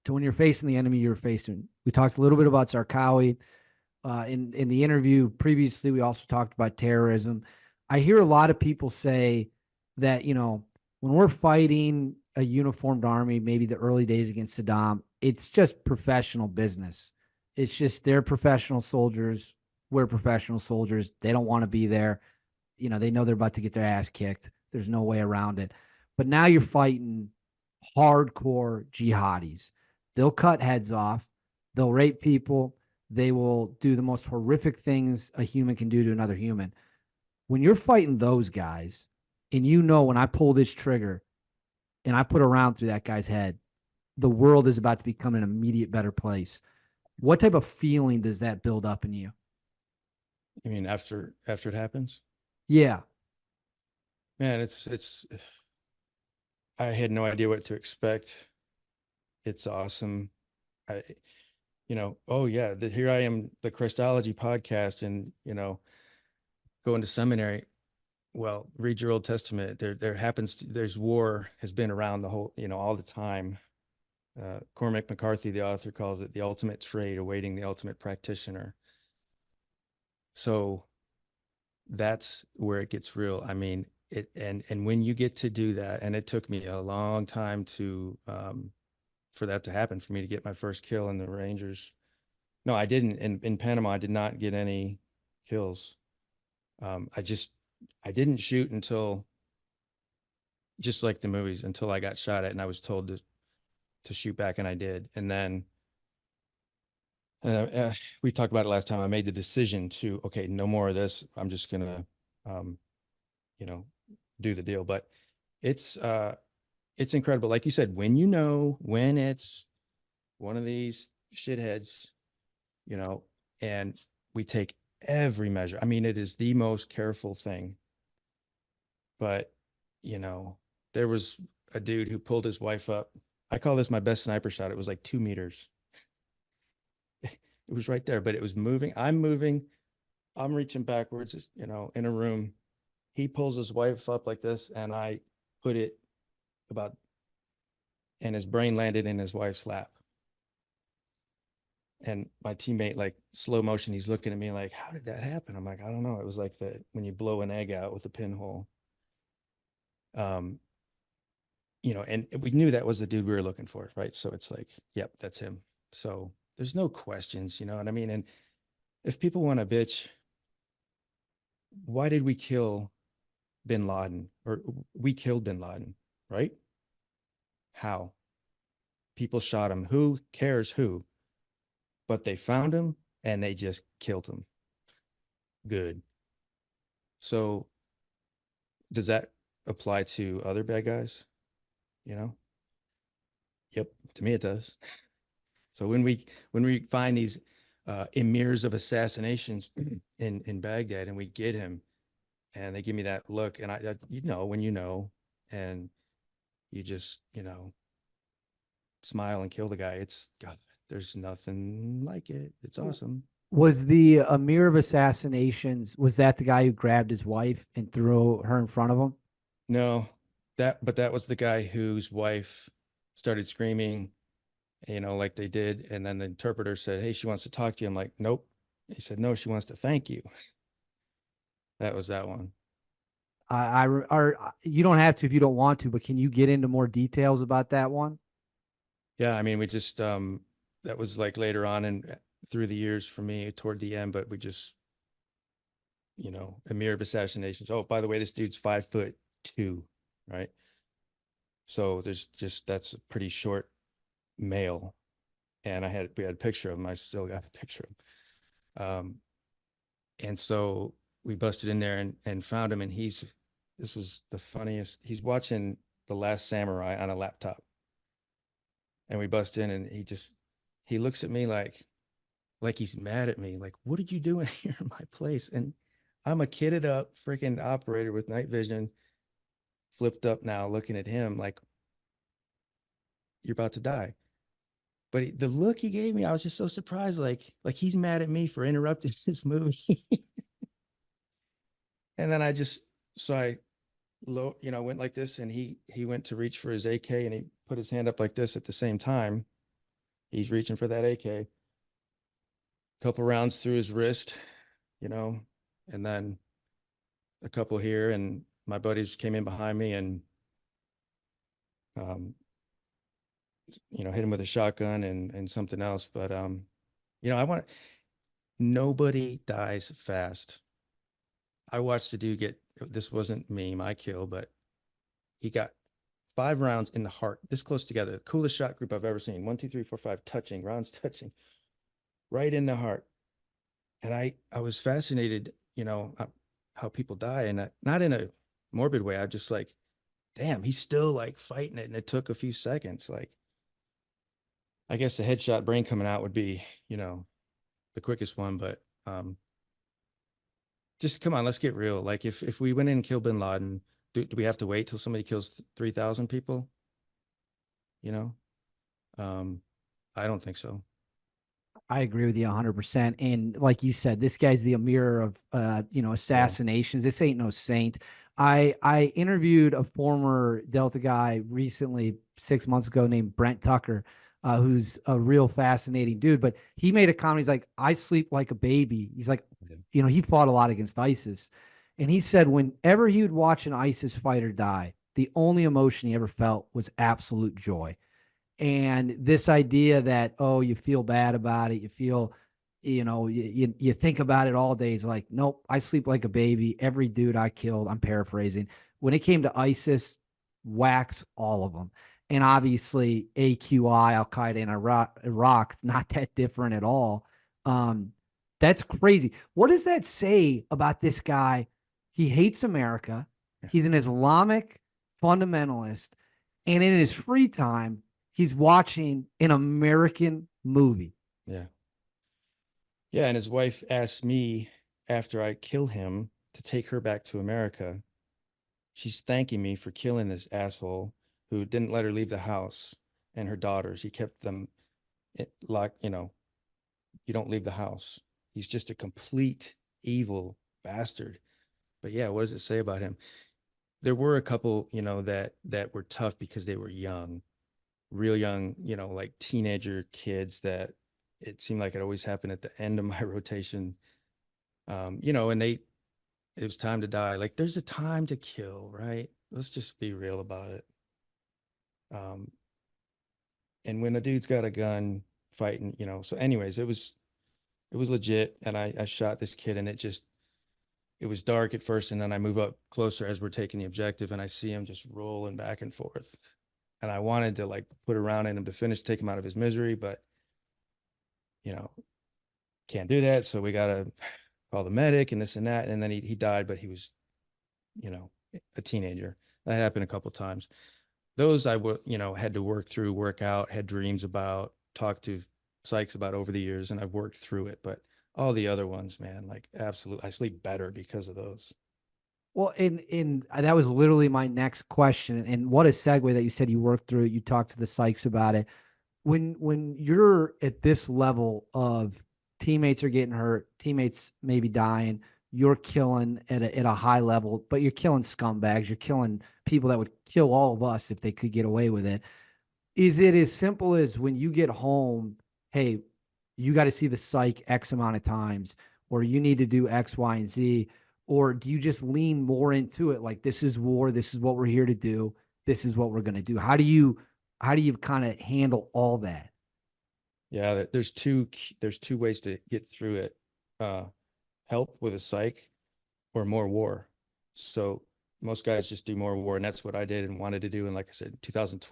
to when you're facing the enemy you're facing. We talked a little bit about Zarqawi. In the interview previously, we also talked about terrorism. I hear a lot of people say that, when we're fighting a uniformed army, maybe the early days against Saddam, it's just professional business. It's just they're professional soldiers. We're professional soldiers. They don't want to be there. They know they're about to get their ass kicked. There's no way around it. But now you're fighting hardcore jihadis. They'll cut heads off. They'll rape people. They will do the most horrific things a human can do to another human. When you're fighting those guys, and when I pull this trigger and I put a round through that guy's head, the world is about to become an immediate better place. What type of feeling does that build up in you? You mean after it happens? Yeah. Man, I had no idea what to expect. It's awesome. I, oh yeah, here I am, the Christology podcast, and going to seminary. Well, read your Old Testament. There's war has been around the whole, all the time. Cormac McCarthy, the author, calls it the ultimate trade awaiting the ultimate practitioner. So that's where it gets real. I mean, and when you get to do that, and it took me a long time for that to happen, for me to get my first kill in the Rangers. No, I didn't. In Panama, I did not get any kills. I didn't shoot until, just like the movies, until I got shot at and I was told to shoot back, and I did. And then we talked about it last time. I made the decision to, okay, no more of this. I'm just gonna, you know, do the deal. But it's incredible. Like you said, when it's one of these shitheads, and we take every measure. I mean, it is the most careful thing. But, there was a dude who pulled his wife up. I call this my best sniper shot. It was like 2 meters. It was right there, but it was moving. I'm moving. I'm reaching backwards, in a room. He pulls his wife up like this, and I put it about, and his brain landed in his wife's lap. And my teammate, like slow motion, he's looking at me like, how did that happen? I'm like, I don't know. It was like when you blow an egg out with a pinhole. And we knew that was the dude we were looking for, right? So it's like, yep, that's him. So there's no questions, you know what I mean? And if people want to bitch, why did we kill bin Laden? Or we killed bin Laden, right? How? People shot him. Who cares who? But they found him and they just killed him. Good. So does that apply to other bad guys? You know? Yep. To me, it does. So when we find these emirs of assassinations in Baghdad, and we get him, and they give me that look, and I when and you just smile and kill the guy. It's God, there's nothing like it. It's awesome. Was the Emir of Assassinations, was that the guy who grabbed his wife and threw her in front of him? No, that was the guy whose wife started screaming, like they did, and then the interpreter said, "Hey, she wants to talk to you." I'm like, "Nope." He said, "No, she wants to thank you." That was that one. You don't have to if you don't want to, but can you get into more details about that one? Yeah, I mean, we just that was like later on and through the years for me toward the end, but we just, Emir of assassinations. Oh, by the way, this dude's 5'2", right? So that's a pretty short male. And we had a picture of him. I still got a picture of him. And so we busted in there and found him, and this was the funniest. He's watching The Last Samurai on a laptop. And we bust in, and he looks at me like he's mad at me. Like, what are you doing here in my place? And I'm a kitted up freaking operator with night vision, flipped up now, looking at him like, you're about to die. But the look he gave me, I was just so surprised. Like he's mad at me for interrupting his movie. And then I went like this, and he went to reach for his AK, and he put his hand up like this at the same time. He's reaching for that AK. Couple rounds through his wrist, you know, and then a couple here, and my buddies came in behind me and um, hit him with a shotgun and something else. But I want nobody dies fast. I watched a dude get, this wasn't me, my kill, but he got 5 rounds in the heart, this close together. Coolest shot group I've ever seen. 1, 2, 3, 4, 5, touching, rounds touching, right in the heart. And I was fascinated, how people die, and not in a morbid way. I just like, damn, he's still like fighting it, and it took a few seconds. Like, I guess the headshot brain coming out would be, the quickest one, but just come on, let's get real. Like, if we went in and killed bin Laden, do we have to wait till somebody kills 3,000 people? You know, I don't think so. I agree with you 100%. And like you said, this guy's the emir of, Yeah. assassinations. This ain't no saint. I interviewed a former Delta guy recently, 6 months ago, named Brent Tucker, who's a real fascinating dude. But he made a comment. He's like, I sleep like a baby. He's like, he fought a lot against ISIS. And he said, whenever he would watch an ISIS fighter die, the only emotion he ever felt was absolute joy. And this idea that, oh, you feel bad about it, you feel, you think about it all day, is like, nope, I sleep like a baby. Every dude I killed, I'm paraphrasing, when it came to ISIS, wax all of them. And obviously AQI, Al Qaeda in Iraq, it's not that different at all. um that's crazy. What does that say about this guy? He hates America. He's an Islamic fundamentalist, and in his free time he's watching an American movie. Yeah. Yeah. And his wife asked me after I kill him to take her back to America. She's thanking me for killing this asshole who didn't let her leave the house, and her daughters. He kept them locked, you don't leave the house. He's just a complete evil bastard. But yeah, what does it say about him? There were a couple, that were tough because they were young, real young, like teenager kids, that it seemed like it always happened at the end of my rotation. And it was time to die. Like, there's a time to kill, right? Let's just be real about it. Um, and when a dude's got a gun fighting, so anyways, it was legit. And I shot this kid, and it was dark at first. And then I move up closer as we're taking the objective, and I see him just rolling back and forth. And I wanted to like put a round in him to finish, take him out of his misery, but you know, can't do that. So we got to call the medic and this and that. And then he died, but he was, you know, a teenager. That happened a couple of times. Those I would, had to work through, work out, had dreams about, talk to psychs about over the years, and I've worked through it. But all the other ones, man, like, absolutely, I sleep better because of those. Well, in that was literally my next question. And what a segue that you said you worked through it, you talked to the psychs about it. When you're at this level of teammates are getting hurt, teammates maybe dying, you're killing at a high level, but you're killing scumbags, you're killing people that would kill all of us if they could get away with it. Is it as simple as when you get home, hey, you got to see the psych X amount of times, or you need to do X, Y, and Z? Or do you just lean more into it? Like, this is war. This is what we're here to do. This is what we're going to do. How do you kind of handle all that? Yeah, there's two ways to get through it. Uh, Help with a psych, or more war. So most guys just do more war, and that's what I did and wanted to do. And like I said, 2012.